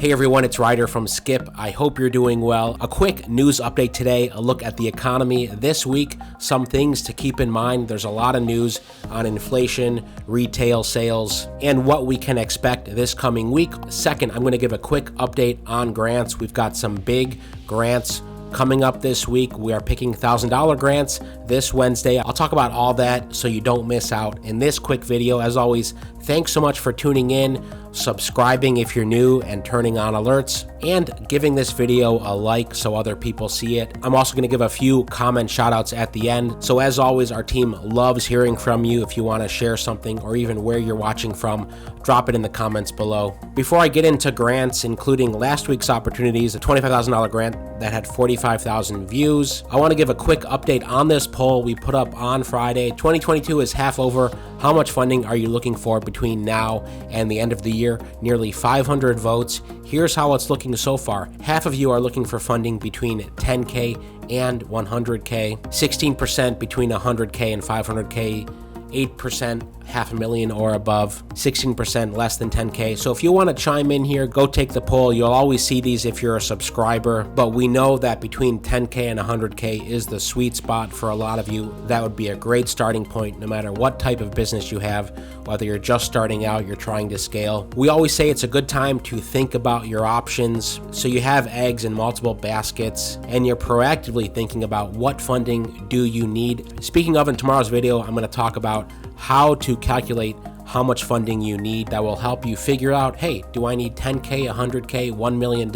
Hey everyone, it's Ryder from Skip. I hope you're doing well. A quick news update today, a look at the economy this week, some things to keep in mind. There's a lot of news on inflation, retail sales, and what we can expect this coming week. Second, I'm going to give a quick update on grants. We've got some big grants coming up this week. We are picking $1,000 grants this Wednesday. I'll talk about all that so you don't miss out in this quick video. As always, thanks so much for tuning in, subscribing if you're new, and turning on alerts, and giving this video a like so other people see it. I'm also going to give a few comment shoutouts at the end. So as always, our team loves hearing from you. If you want to share something or even where you're watching from, drop it in the comments below. Before I get into grants, including last week's opportunities, a $25,000 grant that had 45,000 views, I want to give a quick update on this poll we put up on Friday. 2022 is half over. How much funding are you looking for between now and the end of the year? Nearly 500 votes. Here's how it's looking so far. Half of you are looking for funding between 10K and 100K, 16% between 100K and 500K, 8% $500,000 or above, 16% less than 10K. So if you want to chime in here, go take the poll. You'll always see these if you're a subscriber, but we know that between 10K and 100K is the sweet spot for a lot of you. That would be a great starting point no matter what type of business you have, whether you're just starting out, you're trying to scale. We always say it's a good time to think about your options so you have eggs in multiple baskets and you're proactively thinking about what funding do you need. Speaking of, in tomorrow's video, I'm going to talk about how to calculate how much funding you need. That will help you figure out, hey, do I need 10K, 100K, $1 million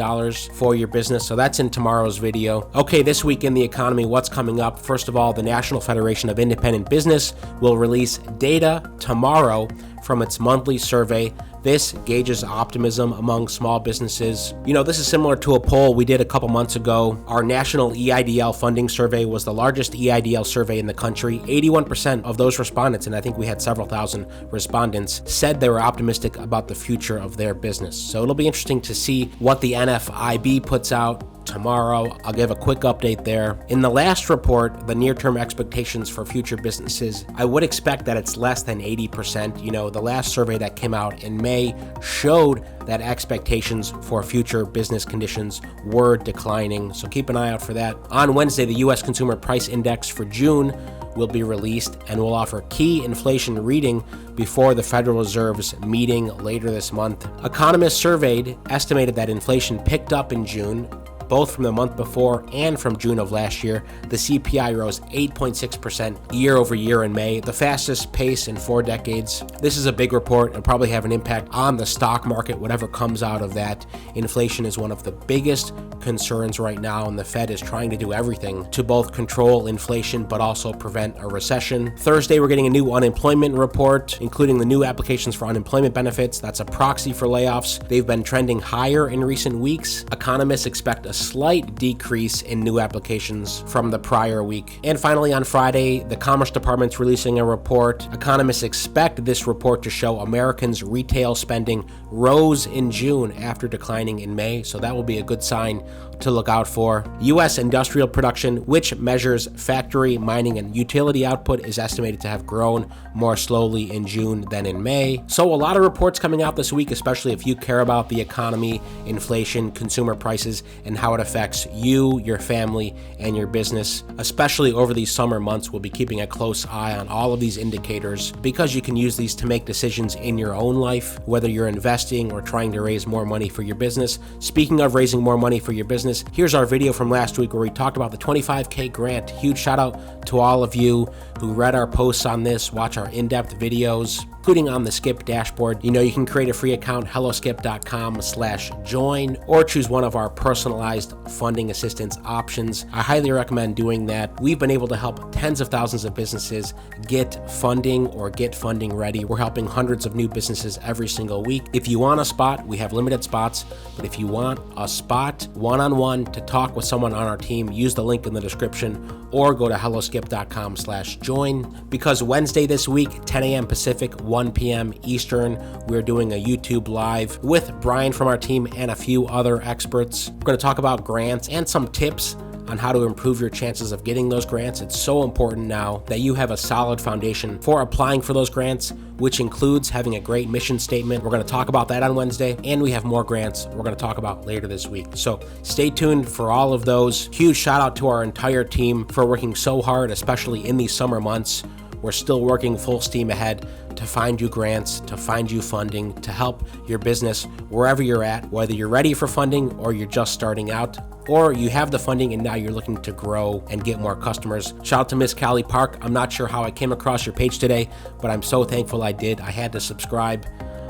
for your business? So that's in tomorrow's video. Okay, this week in the economy, what's coming up? First of all, the National Federation of Independent Business will release data tomorrow from its monthly survey. This gauges optimism among small businesses. You know, this is similar to a poll we did a couple months ago. Our national EIDL funding survey was the largest EIDL survey in the country. 81% of those respondents, and I think we had several thousand respondents, said they were optimistic about the future of their business. So it'll be interesting to see what the NFIB puts out tomorrow. I'll give a quick update there. In the last report, the near-term expectations for future businesses, I would expect that it's less than 80%. You know, the last survey that came out in May showed that expectations for future business conditions were declining. So keep an eye out for that. On Wednesday, the U.S. Consumer Price Index for June will be released and will offer key inflation reading before the Federal Reserve's meeting later this month. Economists surveyed estimated that inflation picked up in June, both from the month before and from June of last year. The CPI rose 8.6% year over year in May, the fastest pace in 4 decades. This is a big report and probably have an impact on the stock market, whatever comes out of that. Inflation is one of the biggest concerns right now, and the Fed is trying to do everything to both control inflation but also prevent a recession. Thursday, we're getting a new unemployment report, including the new applications for unemployment benefits. That's a proxy for layoffs. They've been trending higher in recent weeks. Economists expect a slight decrease in new applications from the prior week. And finally, on Friday, the Commerce Department's releasing a report. Economists expect this report to show Americans' retail spending rose in June after declining in May, so that will be a good sign to look out for. U.S. industrial production, which measures factory, mining, and utility output, is estimated to have grown more slowly in June than in May. So a lot of reports coming out this week, especially if you care about the economy, inflation, consumer prices, and how it affects you, your family, and your business. Especially over these summer months, we'll be keeping a close eye on all of these indicators because you can use these to make decisions in your own life, whether you're investing or trying to raise more money for your business. Speaking of raising more money for your business, here's our video from last week where we talked about the 25K grant. Huge shout out to all of you who read our posts on this, watch our in-depth videos, including on the Skip dashboard. You know, you can create a free account, helloskip.com/join, or choose one of our personalized funding assistance options. I highly recommend doing that. We've been able to help tens of thousands of businesses get funding or get funding ready. We're helping hundreds of new businesses every single week. If you want a spot, we have limited spots, but if you want a spot one-on-one to talk with someone on our team, use the link in the description or go to helloskip.com/join. Because Wednesday this week, 10 a.m. Pacific, 1 p.m. Eastern, we're doing a YouTube live with Brian from our team and a few other experts. We're going to talk about grants and some tips on how to improve your chances of getting those grants. It's so important now that you have a solid foundation for applying for those grants, which includes having a great mission statement. We're going to talk about that on Wednesday, and we have more grants we're going to talk about later this week. So stay tuned for all of those. Huge shout out to our entire team for working so hard, especially in these summer months. We're still working full steam ahead to find you grants, to find you funding, to help your business wherever you're at, whether you're ready for funding or you're just starting out, or you have the funding and now you're looking to grow and get more customers. Shout out to Miss Callie Park. I'm not sure how I came across your page today, but I'm so thankful I did. I had to subscribe.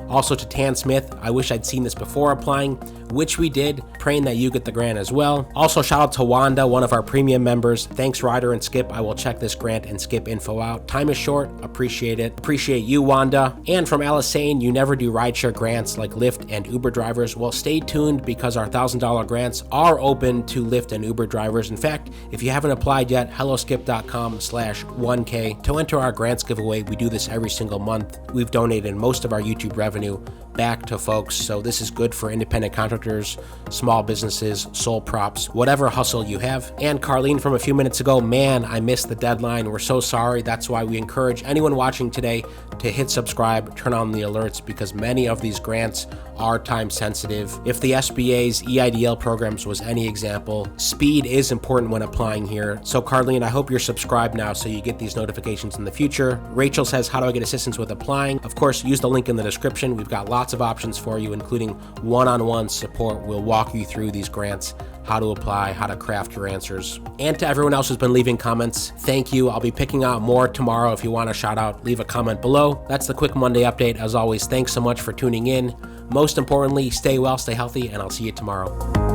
Also to Tan Smith, I wish I'd seen this before applying, which we did, praying that you get the grant as well. Also shout out to Wanda, one of our premium members. Thanks Ryder and Skip, I will check this grant and Skip info out. Time is short, appreciate it. Appreciate you, Wanda. And from Alice saying, you never do rideshare grants like Lyft and Uber drivers. Well, stay tuned because our $1,000 grants are open to Lyft and Uber drivers. In fact, if you haven't applied yet, helloskip.com/1K to enter our grants giveaway. We do this every single month. We've donated most of our YouTube revenue back to folks, so this is good for independent contractors, small businesses, sole props, whatever hustle you have. And Carlene from a few minutes ago, man, I missed the deadline. We're so sorry. That's why we encourage anyone watching today to hit subscribe, turn on the alerts, because many of these grants are time sensitive. If the SBA's EIDL programs was any example, speed is important when applying here. So Carlene, I hope you're subscribed now so you get these notifications in the future. Rachel says, how do I get assistance with applying? Of course, use the link in the description. We've got lots of options for you, including one-on-one support. We'll walk you through these grants, how to apply, how to craft your answers. And to everyone else who's been leaving comments, thank you. I'll be picking out more tomorrow. If you want a shout out, leave a comment below. That's the quick Monday update. As always, thanks so much for tuning in. Most importantly, stay well, stay healthy, and I'll see you tomorrow.